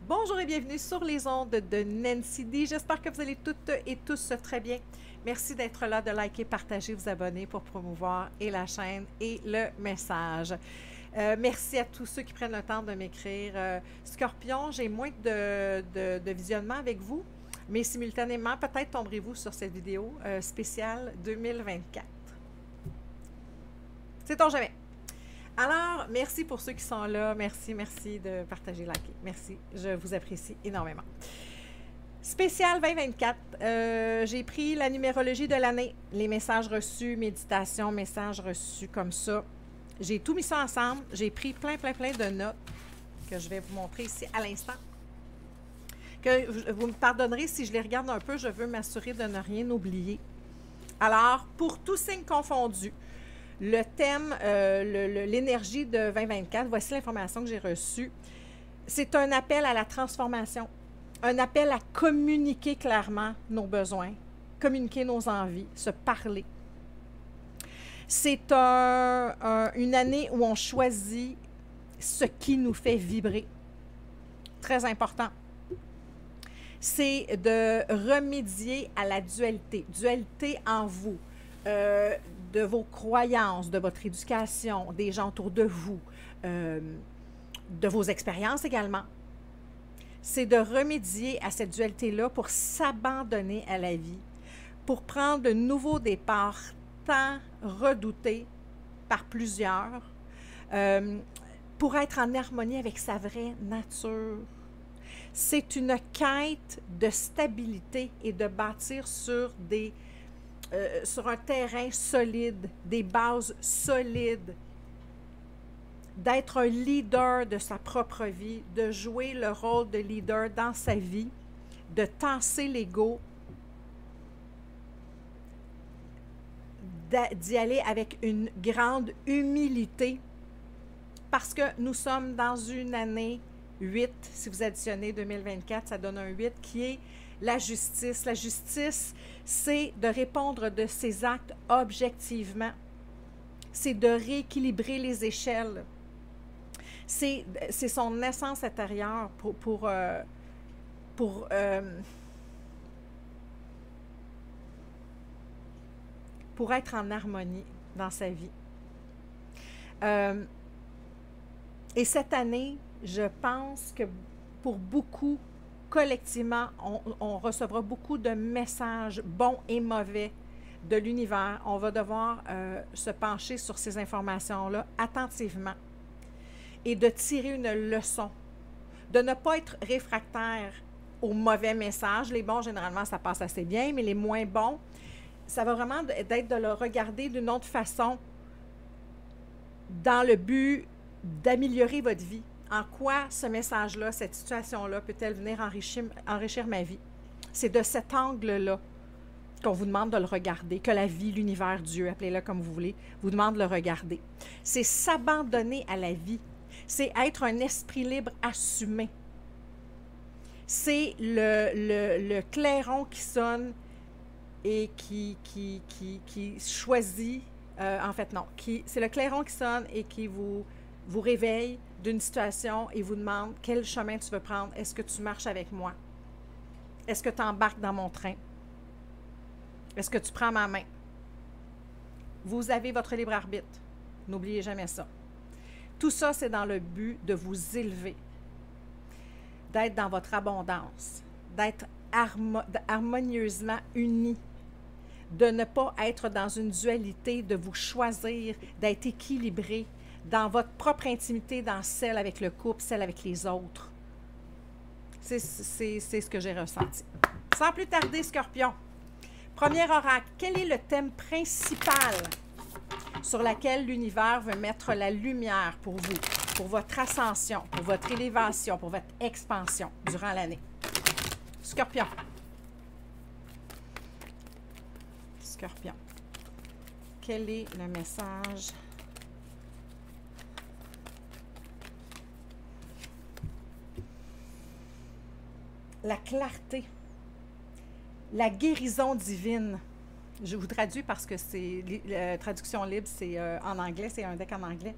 Bonjour et bienvenue sur les ondes de Nancy D. J'espère que vous allez toutes et tous très bien. Merci d'être là, de liker, partager, vous abonner pour promouvoir et la chaîne et le message. Merci à tous ceux qui prennent le temps de m'écrire. Scorpion, j'ai moins de visionnement avec vous, mais simultanément, peut-être tomberez-vous sur cette vidéo spéciale 2024. Sait-on jamais. Alors, merci pour ceux qui sont là. Merci de partager, liker. Merci, je vous apprécie énormément. Spécial 2024, j'ai pris la numérologie de l'année, les messages reçus, méditation, messages reçus comme ça. J'ai tout mis ça ensemble. J'ai pris plein de notes que je vais vous montrer ici à l'instant. Que vous me pardonnerez si je les regarde un peu, je veux m'assurer de ne rien oublier. Alors, pour tous signes confondus, le thème, l'énergie de 2024, voici l'information que j'ai reçue. C'est un appel à la transformation, un appel à communiquer clairement nos besoins, communiquer nos envies, se parler. C'est une année où on choisit ce qui nous fait vibrer. Très important. C'est de remédier à la dualité. Dualité en vous. De vos croyances, de votre éducation, des gens autour de vous, de vos expériences également. C'est de remédier à cette dualité-là pour s'abandonner à la vie, pour prendre de nouveaux départs tant redoutés par plusieurs, pour être en harmonie avec sa vraie nature. C'est une quête de stabilité et de bâtir sur un terrain solide, des bases solides, d'être un leader de sa propre vie, de jouer le rôle de leader dans sa vie, de tasser l'ego, d'y aller avec une grande humilité, parce que nous sommes dans une année 8, si vous additionnez 2024, ça donne un 8, qui est la justice. La justice, c'est de répondre de ses actes objectivement. C'est de rééquilibrer les échelles. C'est son essence intérieure pour être en harmonie dans sa vie. Et cette année, je pense que pour beaucoup, collectivement, on recevra beaucoup de messages bons et mauvais de l'univers. On va devoir se pencher sur ces informations-là attentivement et de tirer une leçon, de ne pas être réfractaire aux mauvais messages. Les bons, généralement, ça passe assez bien, mais les moins bons, ça va vraiment être de le regarder d'une autre façon dans le but d'améliorer votre vie. En quoi ce message-là, cette situation-là, peut-elle venir enrichir ma vie? C'est de cet angle-là qu'on vous demande de le regarder, que la vie, l'univers, Dieu, appelez-le comme vous voulez, vous demande de le regarder. C'est s'abandonner à la vie. C'est être un esprit libre assumé. C'est le clairon qui sonne et qui choisit, en fait non, c'est le clairon qui sonne et qui vous réveille d'une situation et vous demande quel chemin tu veux prendre. Est-ce que tu marches avec moi? Est-ce que tu embarques dans mon train? Est-ce que tu prends ma main? Vous avez votre libre arbitre. N'oubliez jamais ça. Tout ça, c'est dans le but de vous élever, d'être dans votre abondance, d'être harmonieusement unis, de ne pas être dans une dualité, de vous choisir, d'être équilibré, dans votre propre intimité, dans celle avec le couple, celle avec les autres. C'est ce que j'ai ressenti. Sans plus tarder, Scorpion. Premier oracle, quel est le thème principal sur lequel l'univers veut mettre la lumière pour vous, pour votre ascension, pour votre élévation, pour votre expansion durant l'année? Scorpion. Scorpion. Quel est le message? La clarté, la guérison divine. Je vous traduis parce que c'est la traduction libre, c'est en anglais, c'est un deck en anglais.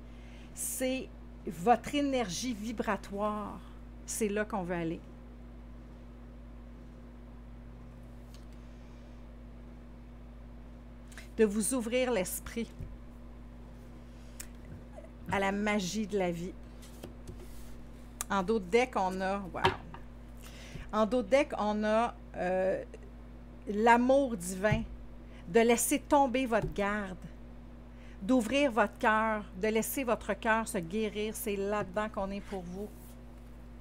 C'est votre énergie vibratoire c'est là qu'on veut aller. De vous ouvrir l'esprit à la magie de la vie. En dos de deck, on a... Wow! En dos de deck, on a l'amour divin, de laisser tomber votre garde, d'ouvrir votre cœur, de laisser votre cœur se guérir. C'est là-dedans qu'on est pour vous.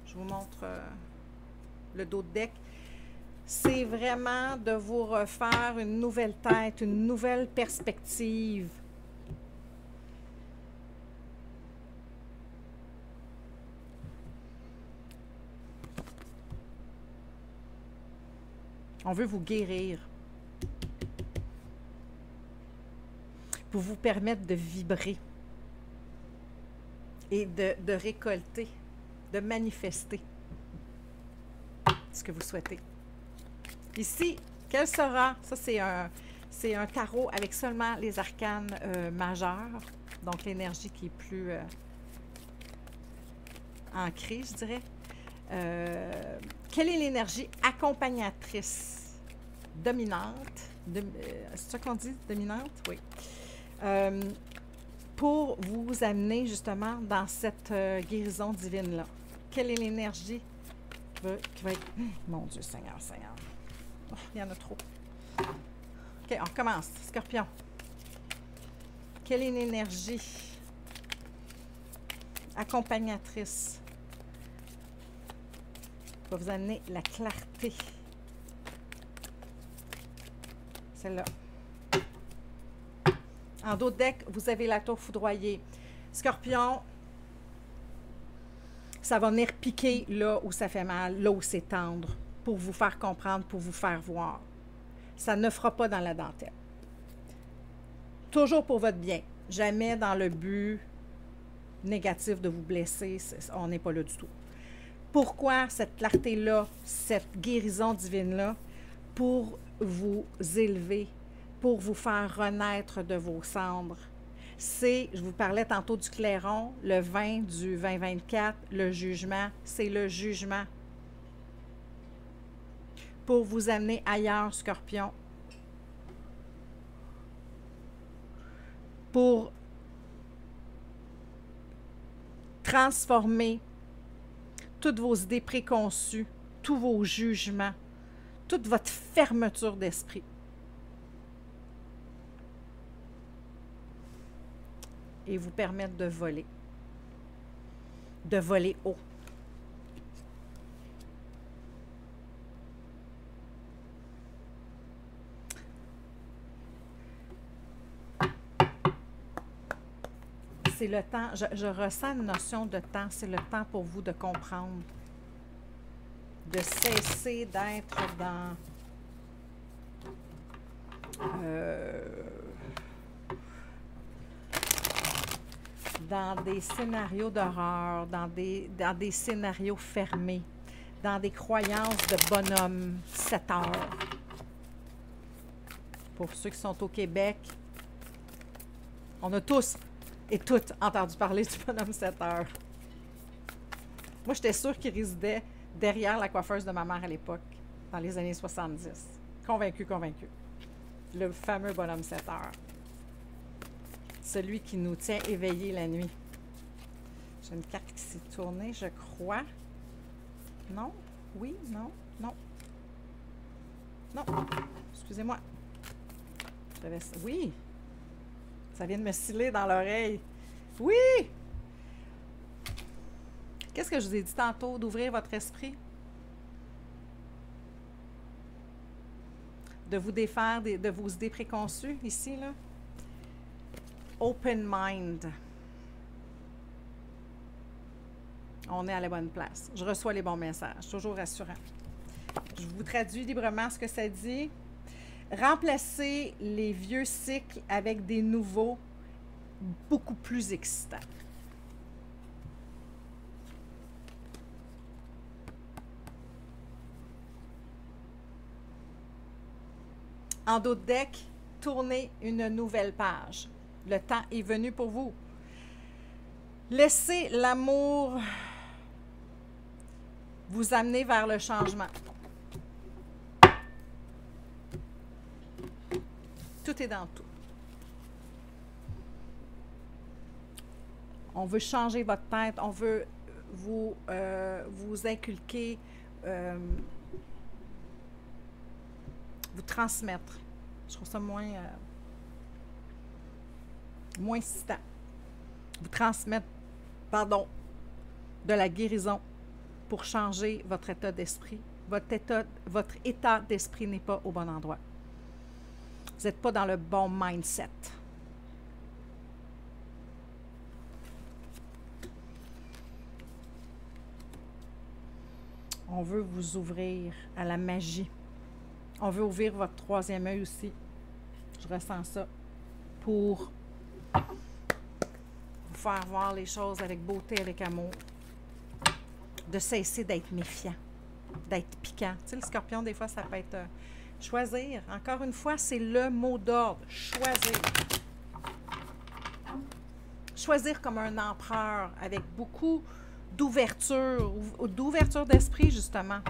Je vous montre le dos de deck. C'est vraiment de vous refaire une nouvelle tête, une nouvelle perspective. On veut vous guérir pour vous permettre de vibrer et de récolter, de manifester ce que vous souhaitez. Ici, quel sera? Ça, c'est un tarot avec seulement les arcanes majeurs, donc l'énergie qui est plus ancrée, je dirais. Quelle est l'énergie accompagnatrice, dominante, c'est ça qu'on dit, dominante? Oui. Pour vous amener justement dans cette guérison divine-là. Quelle est l'énergie qui va être... Mon Dieu, Seigneur, Seigneur. Oh, il y en a trop. OK, on recommence. Scorpion. Quelle est l'énergie accompagnatrice? Va vous amener la clarté. Celle-là. En dos de deck, vous avez la tour foudroyée. Scorpion, ça va venir piquer là où ça fait mal, là où c'est tendre, pour vous faire comprendre, pour vous faire voir. Ça ne fera pas dans la dentelle. Toujours pour votre bien. Jamais dans le but négatif de vous blesser. On n'est pas là du tout. Pourquoi cette clarté-là, cette guérison divine-là? Pour vous élever, pour vous faire renaître de vos cendres. C'est, je vous parlais tantôt du clairon, le 20 du 2024, le jugement, c'est le jugement. Pour vous amener ailleurs, Scorpion. Pour transformer toutes vos idées préconçues, tous vos jugements, toute votre fermeture d'esprit. Et vous permettre de voler haut. C'est le temps, je ressens une notion de temps, c'est le temps pour vous de comprendre, de cesser d'être dans des scénarios d'horreur, dans des scénarios fermés, dans des croyances de bonhomme 7 heures. Pour ceux qui sont au Québec, on a tous et toutes entendu parler du bonhomme 7 heures. Moi, j'étais sûre qu'il résidait derrière la coiffeuse de ma mère à l'époque, dans les années 70. Convaincue. Le fameux bonhomme 7 heures. Celui qui nous tient éveillés la nuit. J'ai une carte qui s'est tournée, je crois. Non? Oui? Non? Non? Non? Excusez-moi. Oui! Ça vient de me sciller dans l'oreille. Oui! Qu'est-ce que je vous ai dit tantôt? D'ouvrir votre esprit? De vous défaire de vos idées préconçues, ici, là? Open mind. On est à la bonne place. Je reçois les bons messages. Toujours rassurant. Je vous traduis librement ce que ça dit. Remplacez les vieux cycles avec des nouveaux beaucoup plus excitants. En dos de deck, tournez une nouvelle page. Le temps est venu pour vous. Laissez l'amour vous amener vers le changement. Tout est dans tout. On veut changer votre tête, on veut vous inculquer, vous transmettre. Je trouve ça moins excitant. Vous transmettre, de la guérison pour changer votre état d'esprit. Votre état d'esprit n'est pas au bon endroit. Vous n'êtes pas dans le bon mindset. On veut vous ouvrir à la magie. On veut ouvrir votre troisième œil aussi. Je ressens ça. Pour vous faire voir les choses avec beauté, avec amour. De cesser d'être méfiant, d'être piquant. Tu sais, le scorpion, des fois, ça peut être choisir. Encore une fois, c'est le mot d'ordre. Choisir. Choisir comme un empereur avec beaucoup d'ouverture d'esprit, justement.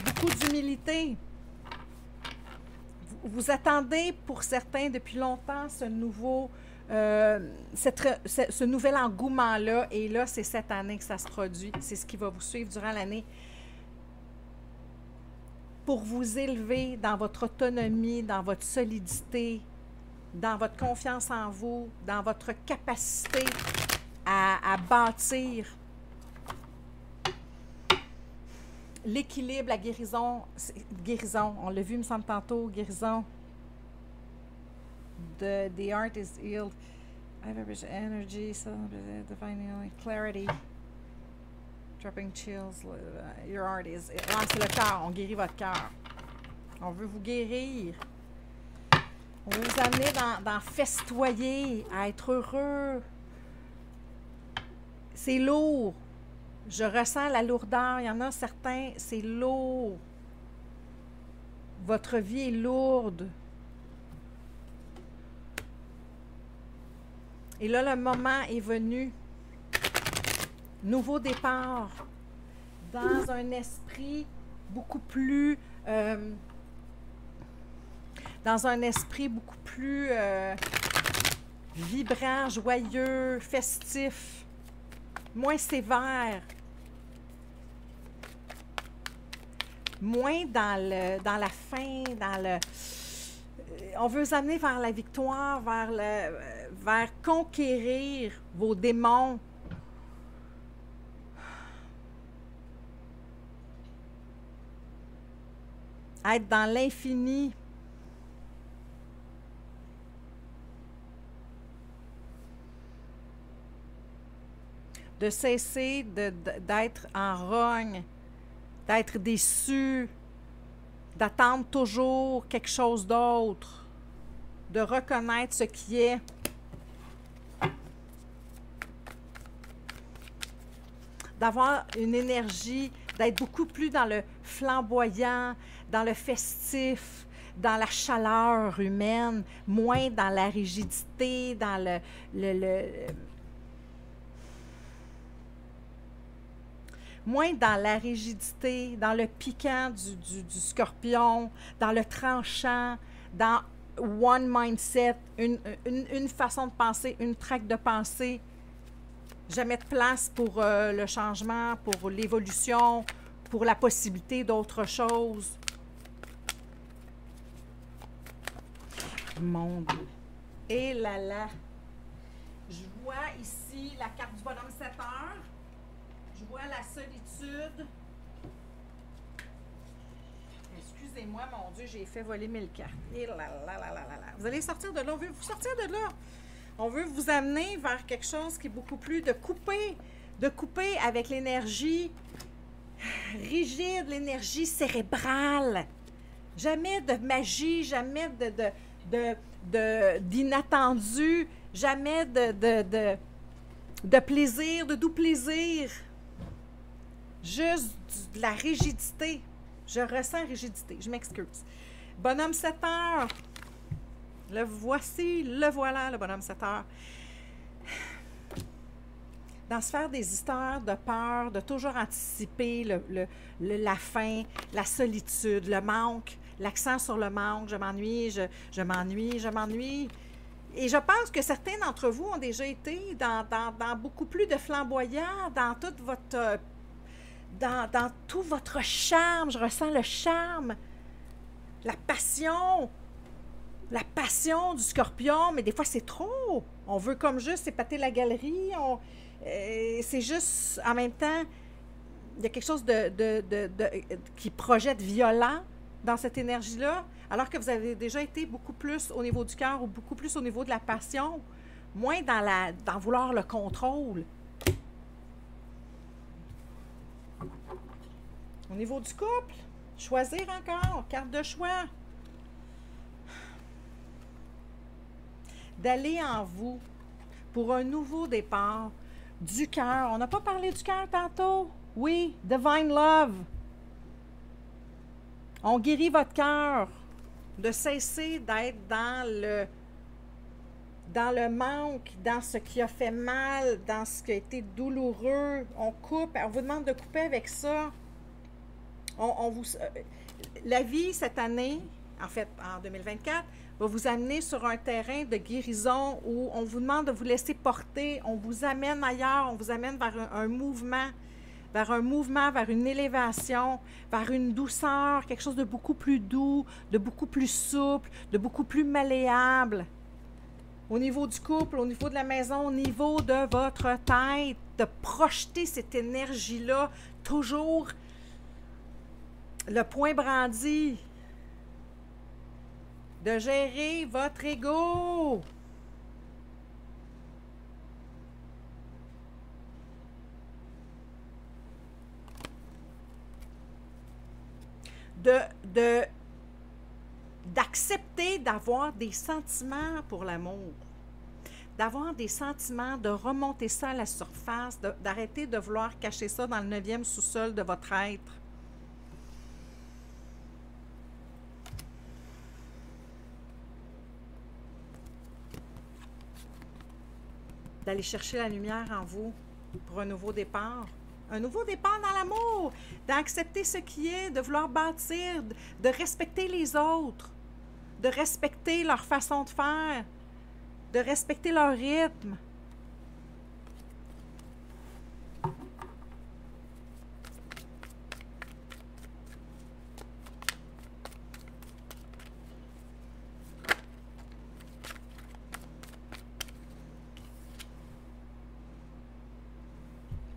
Beaucoup d'humilité. Vous attendez, pour certains, depuis longtemps, ce nouvel engouement-là. Et là, c'est cette année que ça se produit. C'est ce qui va vous suivre durant l'année. Pour vous élever dans votre autonomie, dans votre solidité, dans votre confiance en vous, dans votre capacité à bâtir l'équilibre, la guérison, on l'a vu, il me semble tantôt, guérison. The art is healed. I have energy, divine healing, clarity, dropping chills. Your art is. C'est le cœur, on guérit votre cœur. On veut vous guérir. On veut vous amener dans festoyer, à être heureux. C'est lourd. Je ressens la lourdeur. Il y en a certains, c'est lourd. Votre vie est lourde. Et là, le moment est venu. Nouveau départ. Dans un esprit beaucoup plus... vibrant, joyeux, festif. Moins sévère. Moins dans la faim, on veut vous amener vers la victoire, vers conquérir vos démons. Être dans l'infini. De cesser d'être en rogne, d'être déçu, d'attendre toujours quelque chose d'autre, de reconnaître ce qui est. D'avoir une énergie, d'être beaucoup plus dans le flamboyant, dans le festif, dans la chaleur humaine, moins dans la rigidité, dans moins dans la rigidité, dans le piquant du scorpion, dans le tranchant, dans one mindset, une façon de penser, une traque de pensée. Jamais de place pour le changement, pour l'évolution, pour la possibilité d'autre chose. Mon Dieu. Et là. Je vois ici la carte du bonhomme 7 heures. Je vois la solitude. Excusez-moi, mon Dieu, j'ai fait voler 1000 cartes. Et là. Vous allez sortir de là. On veut vous sortir de là. On veut vous amener vers quelque chose qui est beaucoup plus de couper avec l'énergie rigide, l'énergie cérébrale. Jamais de magie, jamais d'inattendu, jamais de plaisir, de doux plaisir. Juste de la rigidité. Je ressens rigidité. Je m'excuse. Bonhomme 7 heures. Le voilà, le bonhomme 7 heures. dans se faire des histoires de peur, de toujours anticiper la faim, la solitude, le manque, l'accent sur le manque, je m'ennuie, je m'ennuie, je m'ennuie. Et je pense que certains d'entre vous ont déjà été dans beaucoup plus de flamboyant, dans toute votre... dans tout votre charme. Je ressens le charme, la passion du scorpion, mais des fois c'est trop. On veut comme juste épater la galerie. C'est juste, en même temps, il y a quelque chose qui projette violent dans cette énergie-là, alors que vous avez déjà été beaucoup plus au niveau du cœur ou beaucoup plus au niveau de la passion, moins dans vouloir le contrôle. Au niveau du couple, choisir encore, carte de choix. D'aller en vous pour un nouveau départ du cœur. On n'a pas parlé du cœur tantôt? Oui, Divine Love. On guérit votre cœur de cesser d'être dans le manque, dans ce qui a fait mal, dans ce qui a été douloureux. On coupe, on vous demande de couper avec ça. La vie cette année, en fait en 2024, va vous amener sur un terrain de guérison où on vous demande de vous laisser porter, on vous amène ailleurs, on vous amène vers un mouvement, vers une élévation, vers une douceur, quelque chose de beaucoup plus doux, de beaucoup plus souple, de beaucoup plus malléable. Au niveau du couple, au niveau de la maison, au niveau de votre tête, de projeter cette énergie-là, toujours le poing brandi, de gérer votre ego. D'accepter d'avoir des sentiments pour l'amour, d'avoir des sentiments, de remonter ça à la surface, d'arrêter de vouloir cacher ça dans le 9e sous-sol de votre être. D'aller chercher la lumière en vous pour un nouveau départ. Un nouveau départ dans l'amour, d'accepter ce qui est, de vouloir bâtir, de respecter les autres, de respecter leur façon de faire, de respecter leur rythme.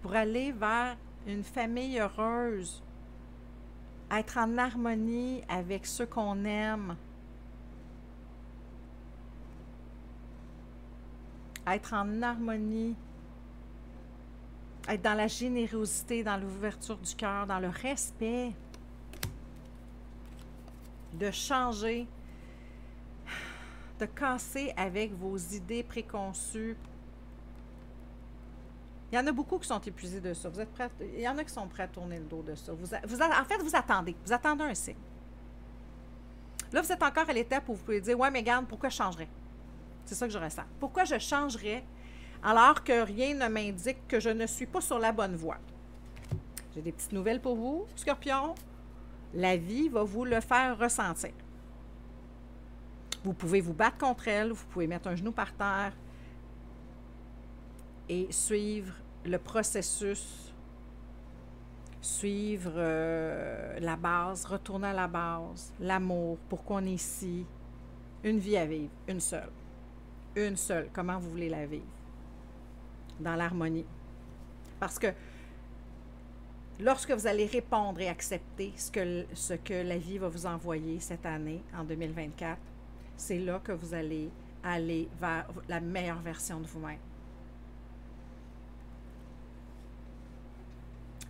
Pour aller vers une famille heureuse, être en harmonie avec ceux qu'on aime, être en harmonie, être dans la générosité, dans l'ouverture du cœur, dans le respect, de changer, de casser avec vos idées préconçues. Il y en a beaucoup qui sont épuisés de ça. Vous êtes prêts? Il y en a qui sont prêts à tourner le dos de ça. En fait, vous attendez. Vous attendez un signe. Là, vous êtes encore à l'étape où vous pouvez dire « Ouais, mais regarde, pourquoi je changerais? » C'est ça que je ressens. Pourquoi je changerais alors que rien ne m'indique que je ne suis pas sur la bonne voie? J'ai des petites nouvelles pour vous, Scorpion. La vie va vous le faire ressentir. Vous pouvez vous battre contre elle, vous pouvez mettre un genou par terre et suivre le processus, suivre la base, retourner à la base, l'amour, pourquoi on est ici, une vie à vivre, une seule. Une seule. Comment vous voulez la vivre? Dans l'harmonie. Parce que lorsque vous allez répondre et accepter ce que la vie va vous envoyer cette année, en 2024, c'est là que vous allez aller vers la meilleure version de vous-même.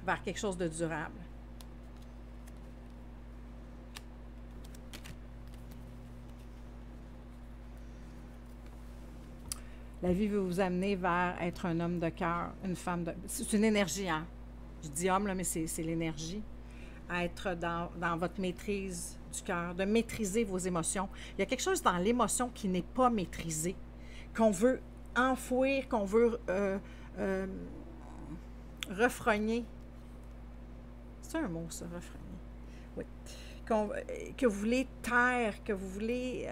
Vers quelque chose de durable. La vie veut vous amener vers être un homme de cœur, une femme de... C'est une énergie, hein? Je dis homme, là, mais c'est l'énergie. Être dans votre maîtrise du cœur, de maîtriser vos émotions. Il y a quelque chose dans l'émotion qui n'est pas maîtrisé, qu'on veut enfouir, qu'on veut refrogner. C'est un mot, ça, refrogner. Oui. Que vous voulez taire, que vous voulez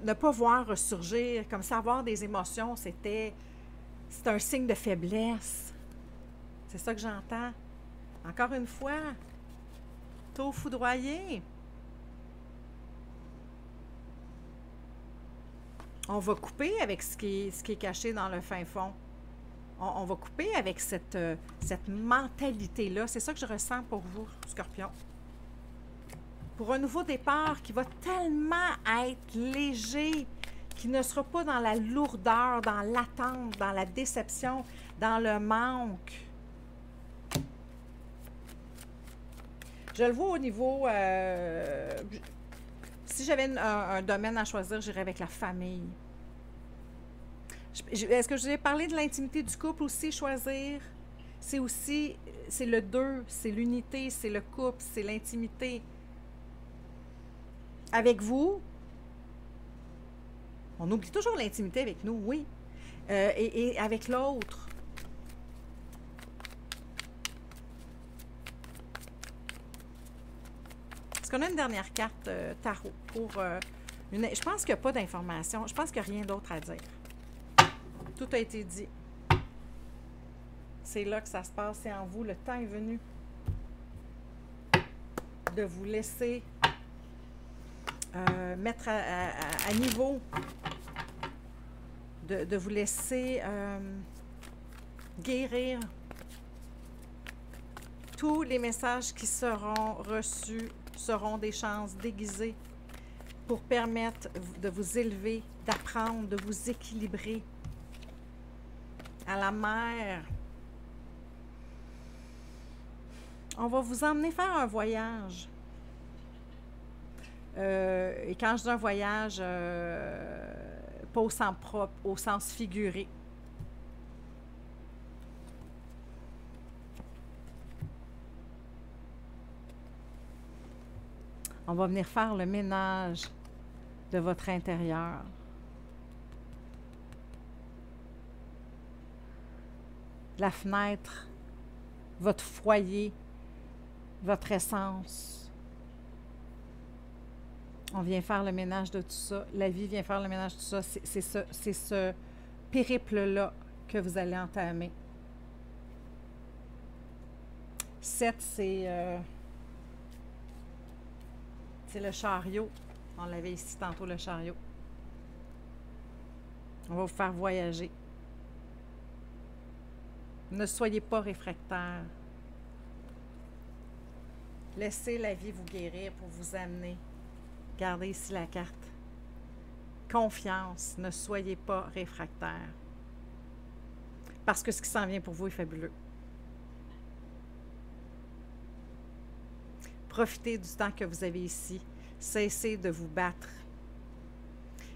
ne pas voir ressurgir, comme ça, avoir des émotions, c'est un signe de faiblesse. C'est ça que j'entends. Encore une fois, taux foudroyé. On va couper avec ce qui est caché dans le fin fond. On va couper avec cette mentalité-là. C'est ça que je ressens pour vous, Scorpion. Pour un nouveau départ qui va tellement être léger, qui ne sera pas dans la lourdeur, dans l'attente, dans la déception, dans le manque. Je le vois au niveau... si j'avais un domaine à choisir, j'irais avec la famille. Est-ce que je vous ai parlé de l'intimité du couple aussi, choisir? C'est le deux, c'est l'unité, c'est le couple, c'est l'intimité. Avec vous, on oublie toujours l'intimité avec nous, oui. Et avec l'autre. Est-ce qu'on a une dernière carte tarot pour je pense qu'il n'y a pas d'information. Je pense qu'il n'y a rien d'autre à dire. Tout a été dit. C'est là que ça se passe. C'est en vous. Le temps est venu de vous laisser mettre à niveau, de vous laisser guérir tous les messages qui seront reçus seront des chances déguisées pour permettre de vous élever, d'apprendre, de vous équilibrer à la mer. On va vous emmener faire un voyage. Et quand je dis un voyage, pas au sens propre, au sens figuré. On va venir faire le ménage de votre intérieur. La fenêtre, votre foyer, votre essence. On vient faire le ménage de tout ça. La vie vient faire le ménage de tout ça. C'est ce périple-là que vous allez entamer. 7, c'est le chariot. On l'avait ici tantôt, le chariot. On va vous faire voyager. Ne soyez pas réfractaires. Laissez la vie vous guérir pour vous amener. Gardez ici la carte. Confiance. Ne soyez pas réfractaires. Parce que ce qui s'en vient pour vous est fabuleux. Profitez du temps que vous avez ici. Cessez de vous battre.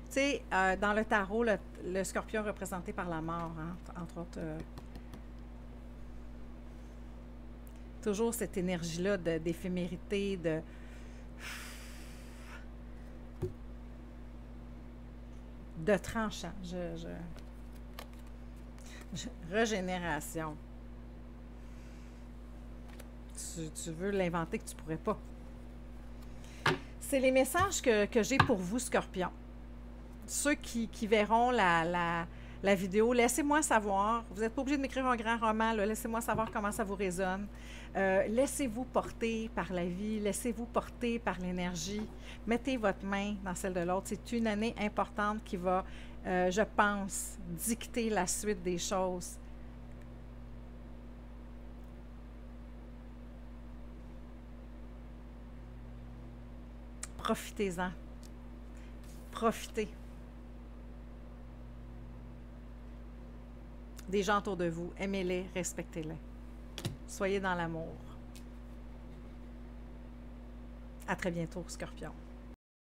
Tu sais, dans le tarot, le scorpion représenté par la mort, hein, entre autres. Toujours cette énergie-là d'éphémérité, de tranchant. Régénération. Tu veux l'inventer que tu ne pourrais pas. C'est les messages que j'ai pour vous, Scorpion. Ceux qui verront la vidéo, laissez-moi savoir. Vous n'êtes pas obligé de m'écrire un grand roman. Laissez-moi savoir comment ça vous résonne. Laissez-vous porter par la vie. Laissez-vous porter par l'énergie. Mettez votre main dans celle de l'autre. C'est une année importante qui va, je pense, dicter la suite des choses. Profitez-en. Profitez. Des gens autour de vous, aimez-les, respectez-les. Soyez dans l'amour. À très bientôt, Scorpion.